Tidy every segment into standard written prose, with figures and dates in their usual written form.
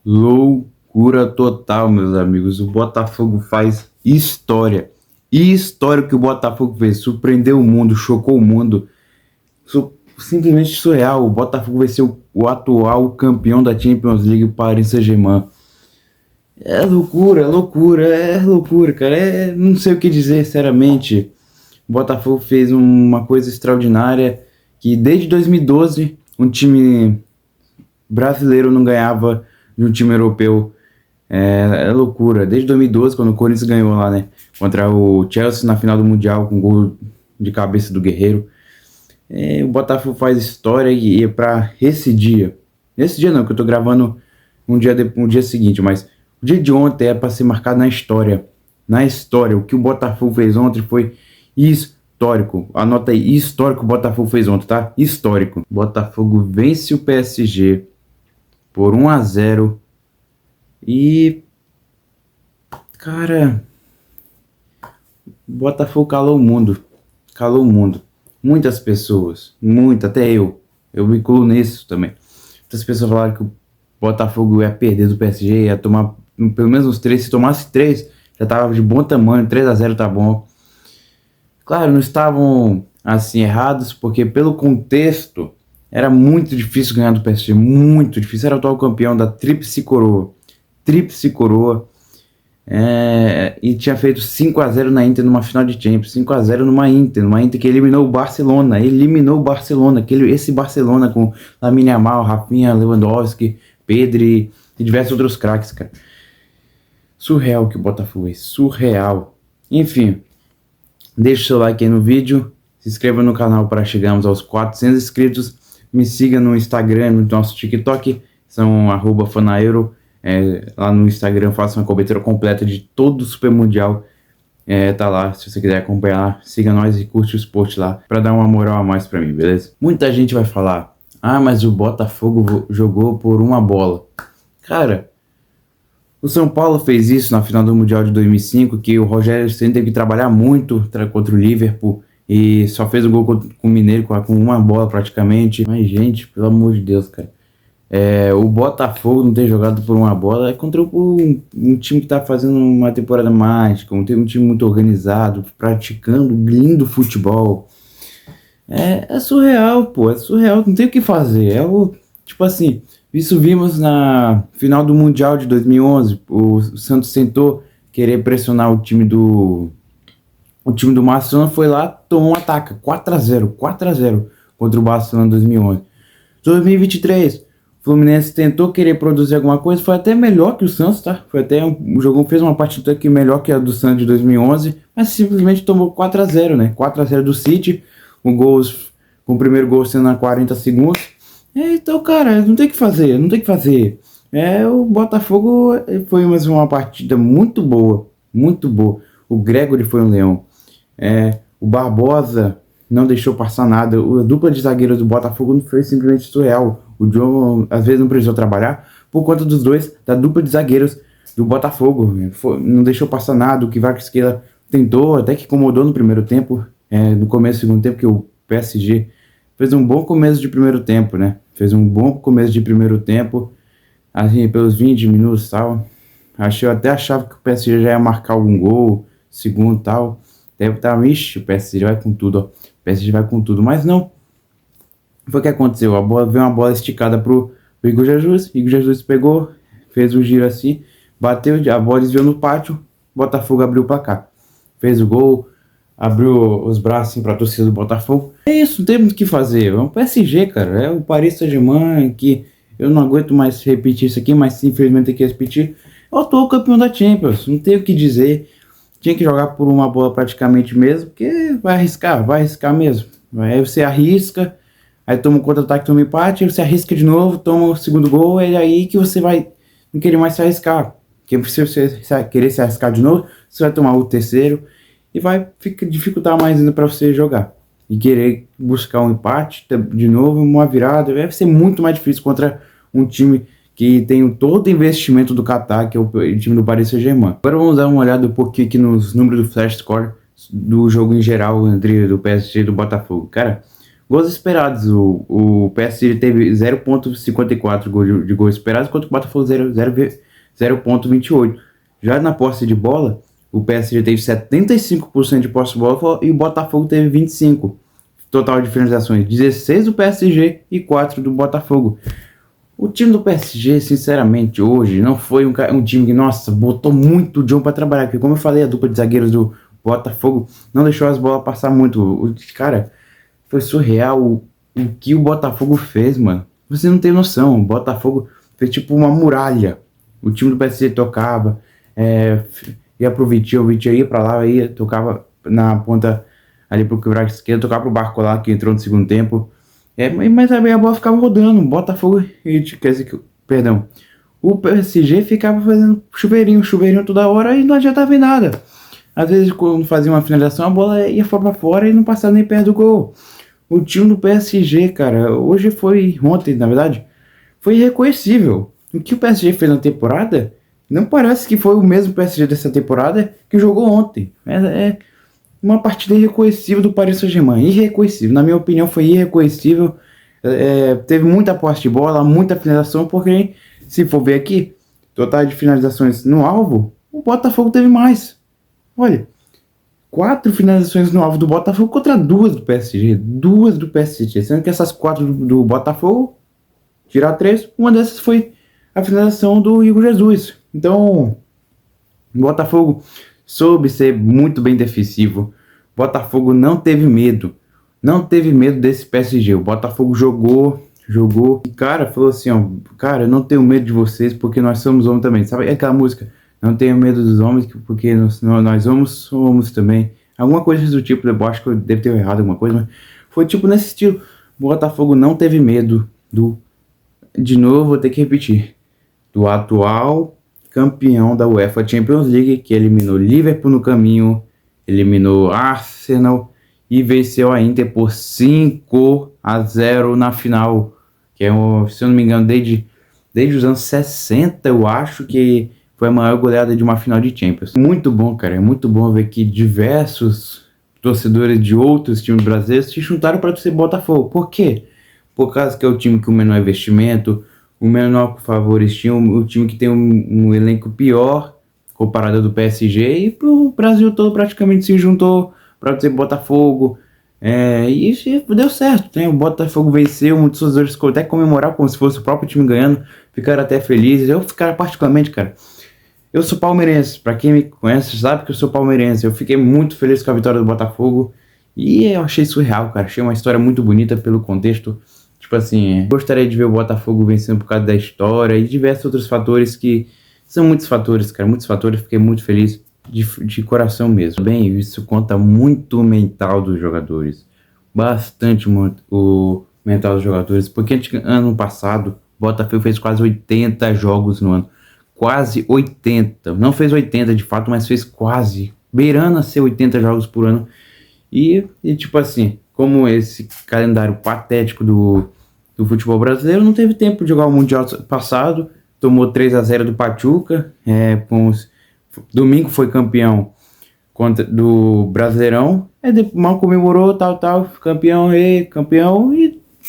Loucura total, meus amigos. O Botafogo faz história. E história que o Botafogo fez. Surpreendeu o mundo, chocou o mundo. Simplesmente surreal. O Botafogo vai ser o atual campeão da Champions League, o Paris Saint-Germain. É loucura, é loucura, cara. Não sei o que dizer, sinceramente. O Botafogo fez uma coisa extraordinária que desde 2012 um time brasileiro não ganhava de um time europeu. É loucura. Desde 2012, quando o Corinthians ganhou lá, né? Contra o Chelsea na final do Mundial com gol de cabeça do Guerreiro. O Botafogo faz história e é pra esse dia. Esse dia não, que eu tô gravando um dia seguinte, mas o dia de ontem é pra ser marcado na história. Na história. O que o Botafogo fez ontem foi histórico. Anota aí, histórico o Botafogo fez ontem, tá? Histórico. Botafogo vence o PSG por 1-0 e, cara, o Botafogo calou o mundo. Calou o mundo. Muitas pessoas, até eu me incluo nisso também. Muitas pessoas falaram que o Botafogo ia perder do PSG, ia tomar pelo menos uns 3. Se tomasse 3, já tava de bom tamanho. 3-0 tá bom. Claro, não estavam assim errados, porque pelo contexto era muito difícil ganhar do PSG, muito difícil. Era o atual campeão da Tríplice Coroa. E tinha feito 5-0 na Inter numa final de Champions. 5-0 numa Inter que eliminou o Barcelona. Esse Barcelona com Lamine Yamal, Rafinha, Lewandowski, Pedri e diversos outros craques, cara. Surreal que o Botafogo é, surreal. Enfim, deixa o seu like aí no vídeo, se inscreva no canal para chegarmos aos 400 inscritos, me siga no Instagram, no nosso TikTok, são @fanaeuro. Lá no Instagram faço uma cobertura completa de todo o Super Mundial. Tá lá, se você quiser acompanhar, siga nós e curte o esporte lá, pra dar uma moral a mais pra mim, beleza? Muita gente vai falar, mas o Botafogo jogou por uma bola. Cara, o São Paulo fez isso na final do Mundial de 2005, que o Rogério Ceni teve que trabalhar muito contra o Liverpool e só fez o gol com o Mineiro com uma bola praticamente. Mas, gente, pelo amor de Deus, cara. O Botafogo não ter jogado por uma bola é contra um time que tá fazendo uma temporada mágica, um time muito organizado, praticando lindo futebol. É surreal, pô, é surreal, não tem o que fazer. Tipo assim, isso vimos na final do Mundial de 2011, o Santos tentou querer pressionar o time do Barcelona, foi lá, tomou um ataque, 4-0 contra o Barcelona em 2011. 2023, Fluminense tentou querer produzir alguma coisa, foi até melhor que o Santos, tá? O jogo fez uma partida aqui melhor que a do Santos de 2011, mas simplesmente tomou 4-0, né? 4-0 do City, com o primeiro gol sendo a 40 segundos. Então, cara, não tem o que fazer. O Botafogo foi mais uma partida muito boa. O Gregory foi um leão. O Barbosa não deixou passar nada. A dupla de zagueiros do Botafogo não foi simplesmente surreal. O John às vezes não precisou trabalhar por conta dos dois, da dupla de zagueiros do Botafogo. Não deixou passar nada. O Kvaratskhelia tentou, até que incomodou no primeiro tempo, no começo do segundo tempo, que o PSG fez um bom começo de primeiro tempo, né? Assim, pelos 20 minutos e tal. Eu até achava que o PSG já ia marcar algum gol, segundo e tal. Deve estar, o PSG vai com tudo, ó. O PSG vai com tudo, mas não. Foi o que aconteceu, veio uma bola esticada pro Igor Jesus pegou, fez um giro assim, bateu, a bola desviou no pátio, Botafogo abriu o placar. Fez o gol, abriu os braços assim, pra torcida do Botafogo. É isso, não tem muito o que fazer. É um PSG, cara. É o Paris Saint-Germain, que eu não aguento mais repetir isso aqui, mas infelizmente tem que repetir. É o atual campeão da Champions, não tem o que dizer. Tinha que jogar por uma bola praticamente mesmo, porque vai arriscar mesmo. Aí você arrisca, aí toma um contra-ataque, toma um empate, aí você arrisca de novo, toma o segundo gol, é aí que você vai não querer mais se arriscar. Porque se você querer se arriscar de novo, você vai tomar o terceiro e vai dificultar mais ainda para você jogar. E querer buscar um empate de novo, uma virada, vai ser muito mais difícil contra um time que tem todo o investimento do Qatar, que é o time do Paris Saint-Germain. Agora vamos dar uma olhada um pouquinho aqui nos números do Flash Score do jogo em geral entre do PSG e do Botafogo. Cara, Gols esperados, o PSG teve 0,54 de gols esperados, enquanto o Botafogo 0,28. Já na posse de bola, o PSG teve 75% de posse de bola e o Botafogo teve 25%. Total de finalizações, 16 do PSG e 4 do Botafogo. O time do PSG, sinceramente, hoje não foi um time que, nossa, botou muito o John para trabalhar. Porque, como eu falei, a dupla de zagueiros do Botafogo não deixou as bolas passar muito. Cara, foi surreal o que o Botafogo fez, mano. Você não tem noção. O Botafogo fez tipo uma muralha. O time do PSG tocava, ia pro Vitinho, o Vitinho ia pra lá, tocava na ponta ali pro quebrado esquerdo, tocava pro Barco lá, que entrou no segundo tempo. Mas a bola ficava rodando. O Botafogo, quer dizer, perdão, o PSG ficava fazendo chuveirinho toda hora e não adiantava em nada. Às vezes, quando fazia uma finalização, a bola ia pra fora e não passava nem perto do gol. O time do PSG, cara, ontem, na verdade, foi irreconhecível. O que o PSG fez na temporada, não parece que foi o mesmo PSG dessa temporada que jogou ontem. É uma partida irreconhecível do Paris Saint-Germain. Irreconhecível. Na minha opinião, foi irreconhecível. Teve muita posse de bola, muita finalização, porque se for ver aqui, total de finalizações no alvo, o Botafogo teve mais. Olha, 4 finalizações no alvo do Botafogo contra 2 do PSG. 2 do PSG. Sendo que essas 4 do Botafogo, tirar 3, uma dessas foi a finalização do Igor Jesus. Então, o Botafogo soube ser muito bem defensivo. O Botafogo não teve medo. Não teve medo desse PSG. O Botafogo jogou. E, cara, falou assim, ó. Cara, eu não tenho medo de vocês porque nós somos homens também. Sabe aquela música? Não tenho medo dos homens porque nós somos também. Alguma coisa do tipo. Eu acho que eu devo ter errado alguma coisa. Mas foi tipo nesse estilo. O Botafogo não teve medo do... De novo, vou ter que repetir. Do atual campeão da UEFA Champions League, que eliminou Liverpool no caminho, eliminou Arsenal e venceu a Inter por 5-0 na final, que é, se eu não me engano, desde os anos 60, eu acho que foi a maior goleada de uma final de Champions. Muito bom, cara, é muito bom ver que diversos torcedores de outros times brasileiros se juntaram para torcer Botafogo. Por quê? Por causa que é o time com o menor investimento, o menor favoritismo, o time que tem um elenco pior comparado ao do PSG, e o Brasil todo praticamente se juntou para dizer Botafogo, e isso deu certo, né? O Botafogo venceu, muitos torcedores ficou até comemorar como se fosse o próprio time ganhando, ficaram até felizes. Eu ficaram particularmente, cara, eu sou palmeirense, para quem me conhece sabe que eu sou palmeirense, eu fiquei muito feliz com a vitória do Botafogo, e eu achei surreal, cara, achei uma história muito bonita pelo contexto. Tipo assim, gostaria de ver o Botafogo vencendo por causa da história e diversos outros fatores que são muitos fatores, cara, muitos fatores. Fiquei muito feliz de coração mesmo. Bem, isso conta muito o mental dos jogadores, bastante o mental dos jogadores, porque ano passado o Botafogo fez quase 80 jogos no ano, quase 80, não fez 80 de fato, mas fez quase, beirando a ser 80 jogos por ano, e tipo assim, como esse calendário patético do futebol brasileiro, não teve tempo de jogar o Mundial passado, tomou 3-0 do Pachuca, domingo foi campeão do Brasileirão, mal comemorou, tal, campeão, e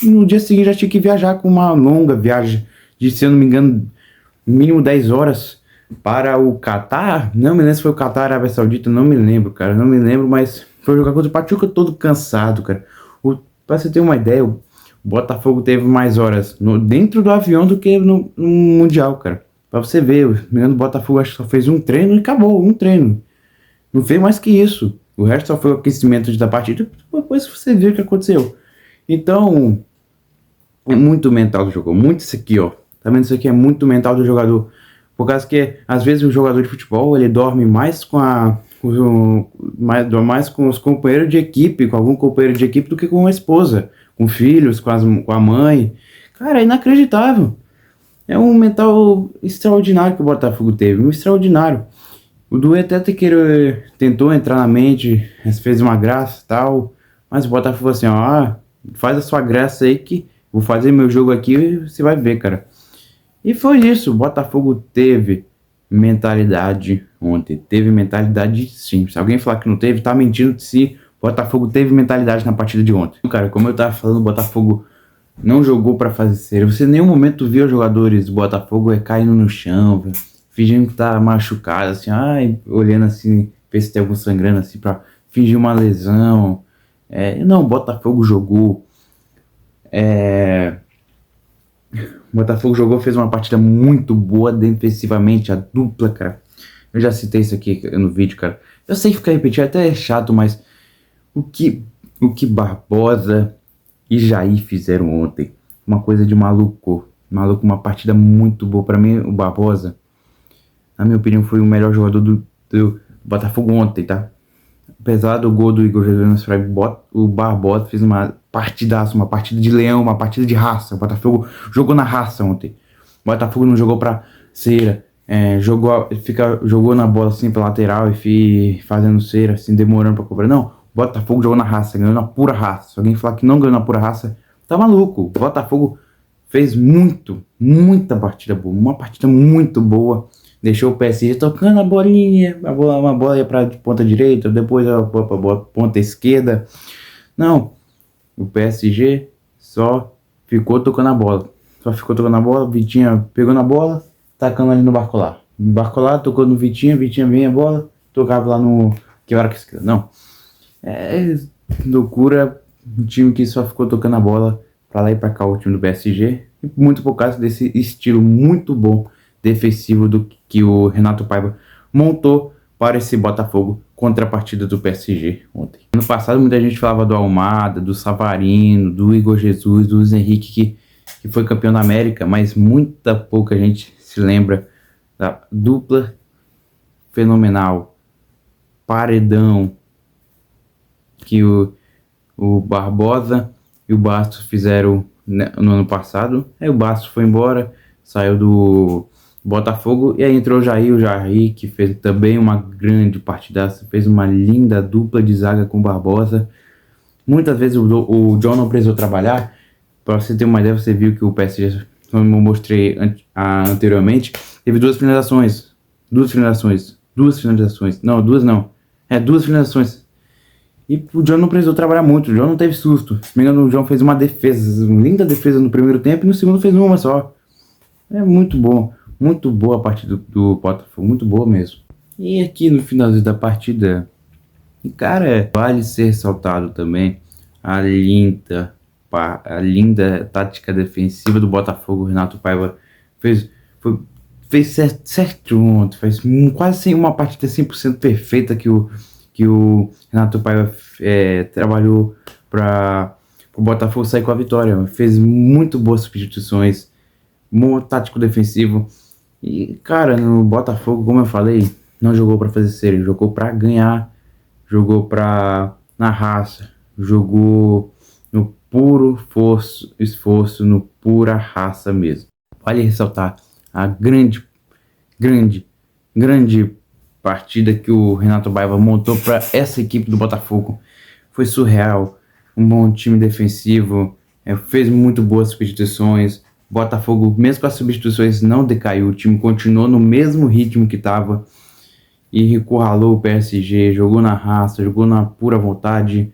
no dia seguinte já tinha que viajar com uma longa viagem de, se eu não me engano, mínimo 10 horas para o Catar. Não me lembro se foi o Catar, Arábia Saudita, não me lembro, cara, mas foi jogar contra o Pachuca todo cansado, cara. Pra você ter uma ideia, o Botafogo teve mais horas dentro do avião do que no Mundial, cara. Pra você ver, o menino do Botafogo acho que só fez um treino e acabou, um treino. Não fez mais que isso. O resto só foi o aquecimento da partida. Depois você viu o que aconteceu. Então, é muito mental do jogador. Muito isso aqui, ó. Tá vendo? Isso aqui é muito mental do jogador. Por causa que, às vezes, o jogador de futebol, ele dorme mais com os companheiros de equipe, com algum companheiro de equipe, do que com a esposa, com filhos, com a mãe. Cara, é inacreditável. É um mental extraordinário que o Botafogo teve, um extraordinário. O Dueto até tentou entrar na mente, fez uma graça e tal, mas o Botafogo falou assim, ó, faz a sua graça aí que vou fazer meu jogo aqui e você vai ver, cara. E foi isso, o Botafogo teve mentalidade ontem, teve mentalidade sim. Se alguém falar que não teve, tá mentindo. Se O Botafogo teve mentalidade na partida de ontem. Cara, como eu tava falando, o Botafogo não jogou pra fazer cera. Você em nenhum momento viu os jogadores do Botafogo caindo no chão, véio, fingindo que tá machucado, assim, ai, olhando assim, ver se tem algum sangrando, assim, pra fingir uma lesão. Não, o Botafogo jogou. O Botafogo jogou, fez uma partida muito boa defensivamente, a dupla, cara. Eu já citei isso aqui no vídeo, cara. Eu sei que ficar repetindo até é chato, mas o que Barbosa e Jair fizeram ontem, uma coisa de maluco. Maluco, uma partida muito boa. Pra mim, o Barbosa, na minha opinião, foi o melhor jogador do Botafogo ontem, tá? Apesar do gol do Igor Jesus, o Barbosa fez uma partidaça, uma partida de leão, uma partida de raça. O Botafogo jogou na raça ontem. O Botafogo não jogou pra cera. Jogou na bola assim pra lateral e fazendo cera, assim, demorando pra cobrar. Não, o Botafogo jogou na raça, ganhou na pura raça. Se alguém falar que não ganhou na pura raça, tá maluco. O Botafogo fez muita partida boa, uma partida muito boa. Deixou o PSG tocando a bolinha, uma bola ia pra ponta direita, depois ela pra ponta esquerda. Não, o PSG só ficou tocando a bola. Vitinha pegou na bola, tacando ali no Barcola. Barcola tocou no Vitinha vem a bola, tocava lá no Quebrada esquerda. Não, loucura, um time que só ficou tocando a bola pra lá e pra cá, o time do PSG. E muito por causa desse estilo muito bom defensivo do que o Renato Paiva montou para esse Botafogo contra a partida do PSG ontem. No passado muita gente falava do Almada, do Savarino, do Igor Jesus, do Luiz Henrique que foi campeão da América, mas muita pouca gente se lembra da dupla fenomenal, paredão, que o Barbosa e o Bastos fizeram no ano passado. Aí o Bastos foi embora, saiu do Botafogo, e aí entrou o Jair, que fez também uma grande partidaça, fez uma linda dupla de zaga com o Barbosa. Muitas vezes o John não precisou trabalhar. Para você ter uma ideia, você viu que o PSG, como eu mostrei anteriormente, teve duas finalizações. Duas finalizações. E o John não precisou trabalhar muito, o John não teve susto. Se me engano, o John fez uma linda defesa no primeiro tempo, e no segundo fez uma só. É muito bom, muito boa a partida do Botafogo, muito boa mesmo. E aqui no final da partida, cara, vale ser ressaltado também a linda tática defensiva do Botafogo. O Renato Paiva fez certo ontem, fez quase uma partida 100% perfeita que o Renato Paiva trabalhou para o Botafogo sair com a vitória. Fez muito boas substituições, bom tático defensivo. E, cara, no Botafogo, como eu falei, não jogou para fazer série, jogou para ganhar, jogou na raça, jogou no puro esforço, no pura raça mesmo. Vale ressaltar a grande partida que o Renato Paiva montou para essa equipe do Botafogo. Foi surreal, um bom time defensivo, fez muito boas substituições. Botafogo, mesmo com as substituições, não decaiu, o time continuou no mesmo ritmo que estava e encurralou o PSG, jogou na raça, jogou na pura vontade.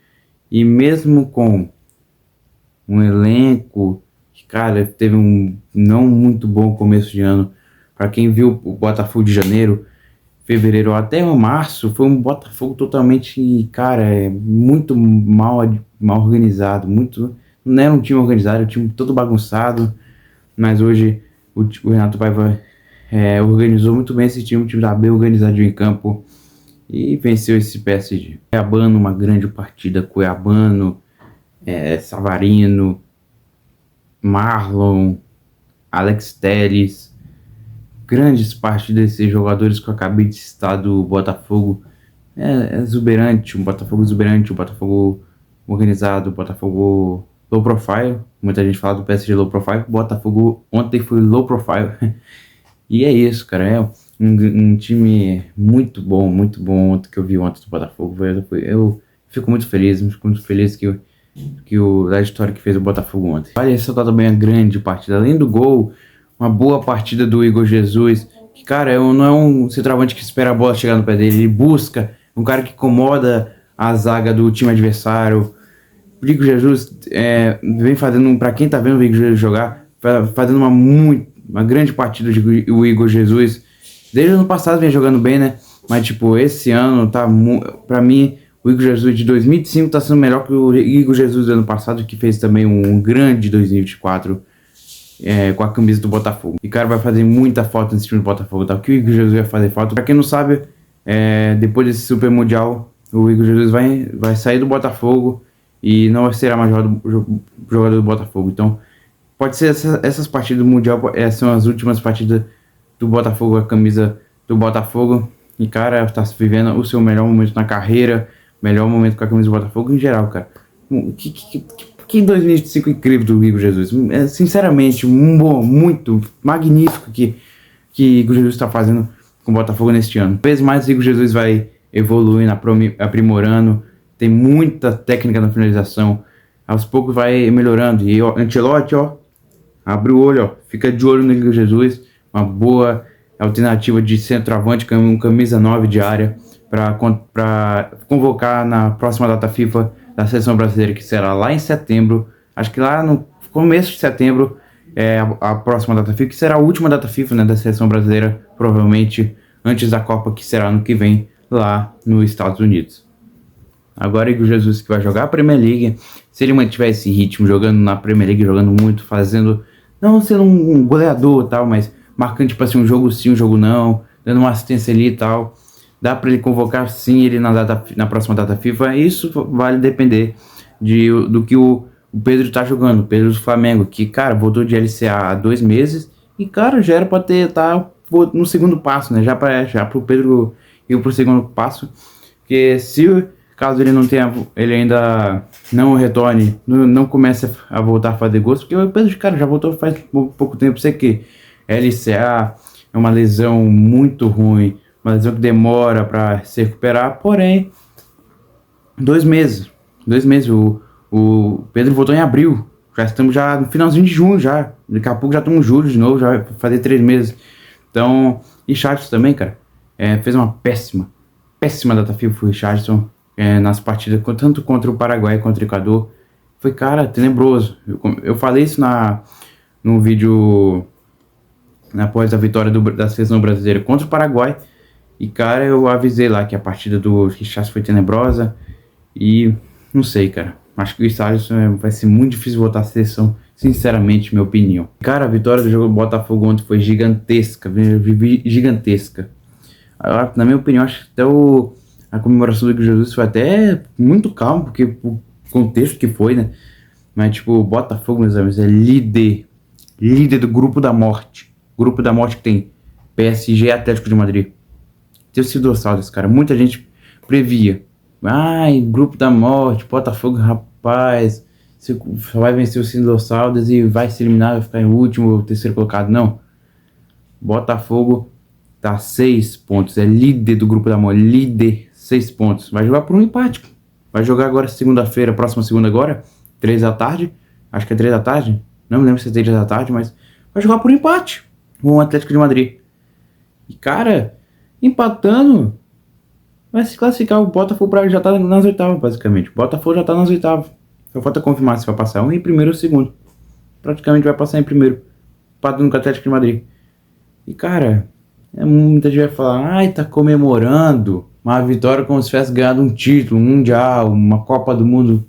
E mesmo com um elenco que, cara, teve um não muito bom começo de ano, para quem viu o Botafogo de janeiro, fevereiro até março, foi um Botafogo totalmente, cara, muito mal organizado, não era um time organizado, era um time todo bagunçado. Mas hoje o Renato Paiva organizou muito bem esse time, o time tá bem organizado em campo e venceu esse PSG. Cuiabano, uma grande partida, Cuiabano, Savarino, Marlon, Alex Telles, grandes partidas desses jogadores que eu acabei de citar do Botafogo. Exuberante, um Botafogo exuberante, um Botafogo organizado, um Botafogo low profile. Muita gente fala do PSG low profile, o Botafogo ontem foi low profile. E é isso, cara, é um time muito bom ontem que eu vi ontem do Botafogo. Eu fico muito feliz da história que fez o Botafogo ontem. Vale ressaltar também a grande partida, além do gol, uma boa partida do Igor Jesus, que, cara, não é um centroavante que espera a bola chegar no pé dele, ele busca, um cara que incomoda a zaga do time adversário. O Igor Jesus vem fazendo, para quem tá vendo o Igor Jesus jogar, fazendo uma grande partida de o Igor Jesus. Desde o ano passado vem jogando bem, né? Mas tipo, esse ano tá, pra mim, o Igor Jesus de 2005 tá sendo melhor que o Igor Jesus do ano passado, que fez também um grande 2024 com a camisa do Botafogo. E cara, vai fazer muita falta nesse time do Botafogo, tá? O que o Igor Jesus vai fazer falta? Pra quem não sabe, depois desse Super Mundial, o Igor Jesus vai sair do Botafogo e não será mais jogador do Botafogo. Então, pode ser essas partidas do Mundial são as últimas partidas do Botafogo, a camisa do Botafogo. E cara, tá vivendo o seu melhor momento na carreira, melhor momento com a camisa do Botafogo em geral, cara. Que 2005 incrível do Igor Jesus. Sinceramente, muito magnífico que Igor Jesus está fazendo com o Botafogo neste ano. Cada vez mais o Igor Jesus vai evoluindo, aprimorando. Tem muita técnica na finalização. Aos poucos vai melhorando. E o Ancelotti, abre o olho, fica de olho no Igor Jesus. Uma boa alternativa de centroavante, camisa 9 de área, para convocar na próxima data FIFA da seleção brasileira, que será lá em setembro. Acho que lá no começo de setembro a próxima data FIFA, que será a última data FIFA, né, da seleção brasileira, provavelmente antes da Copa, que será ano que vem lá nos Estados Unidos. Agora Igor Jesus, que vai jogar a Premier League, se ele mantiver esse ritmo, jogando na Premier League, jogando muito, não sendo um goleador e tal, mas marcando tipo assim, um jogo sim, um jogo não, dando uma assistência ali e tal, dá para ele convocar sim ele na próxima data FIFA. Isso vai depender do que o Pedro tá jogando, o Pedro do Flamengo, que cara, voltou de LCA há 2 meses e cara, já era para estar no segundo passo, né, já pro Pedro ir pro segundo passo, porque caso ele ainda não retorne, não comece a voltar a fazer gols, porque o Pedro, cara, já voltou faz pouco tempo. Sei que LCA é uma lesão muito ruim, uma lesão que demora para se recuperar, porém, 2 meses, o Pedro voltou em abril, já estamos no finalzinho de junho já, daqui a pouco já estamos em julho de novo, já vai fazer 3 meses, então, e Richarlison também, cara, fez uma péssima data FIFA o Richarlison, nas partidas, tanto contra o Paraguai quanto o Equador, foi, cara, tenebroso. Eu falei isso no vídeo após a vitória da seleção brasileira contra o Paraguai, e cara, eu avisei lá que a partida do Richarlison foi tenebrosa, e não sei, cara, acho que o Richarlison vai ser muito difícil voltar à seleção, sinceramente, minha opinião. Cara, a vitória do jogo do Botafogo ontem foi gigantesca, na minha opinião, acho que até a comemoração do Igor Jesus foi até muito calmo, porque o contexto que foi, né? Mas, tipo, o Botafogo, meus amigos, é líder do grupo da morte. Grupo da morte que tem PSG e Atlético de Madrid. Tenho sido dorsal desse cara. Muita gente previa. Ai, grupo da morte, Botafogo, rapaz, você só vai vencer o Sino Saldas e vai se eliminar, vai ficar em último ou terceiro colocado. Não. Botafogo tá 6 pontos. É líder do grupo da morte. Líder. 6 pontos, vai jogar por um empate, vai jogar agora segunda-feira, próxima segunda agora, 3 da tarde, acho que é 3 da tarde, não me lembro se é 3 da tarde, mas vai jogar por um empate com o Atlético de Madrid, e cara, empatando, vai se classificar, o Botafogo já tá nas oitavas basicamente, o Botafogo já tá nas oitavas, só falta confirmar se vai passar um em primeiro ou segundo, praticamente vai passar em primeiro, empatando com o Atlético de Madrid, e cara, muita gente vai falar, ai, tá comemorando uma vitória como se tivesse ganhado um título, um mundial, uma Copa do Mundo.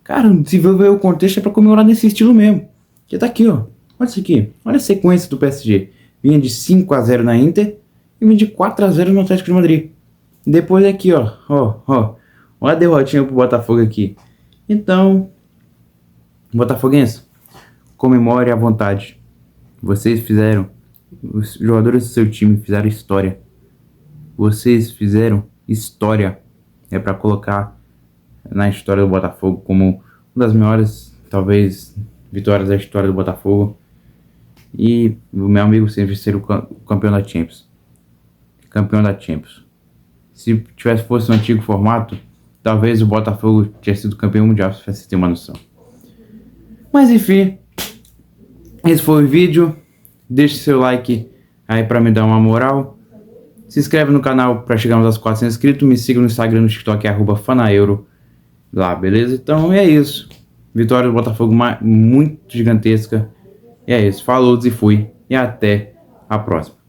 Cara, se ver o contexto é pra comemorar nesse estilo mesmo. Que tá aqui, ó. Olha isso aqui. Olha a sequência do PSG. Vinha de 5-0 na Inter e vinha de 4-0 no Atlético de Madrid. Depois aqui, ó. Olha a derrotinha pro Botafogo aqui. Então, botafoguense, comemore à vontade. Vocês fizeram, os jogadores do seu time fizeram história. Vocês fizeram história. É para colocar na história do Botafogo como uma das maiores, talvez, vitórias da história do Botafogo. E o meu amigo sempre ser o campeão da Champions. Campeão da Champions. Se fosse no antigo formato, talvez o Botafogo tivesse sido campeão mundial, se você ter uma noção. Mas enfim, esse foi o vídeo. Deixe seu like aí para me dar uma moral. Se inscreve no canal para chegarmos aos 400 inscritos. Me siga no Instagram, no TikTok, @fanaeuro. Lá, beleza? Então é isso. Vitória do Botafogo muito gigantesca. E é isso. Falou e fui. E até a próxima.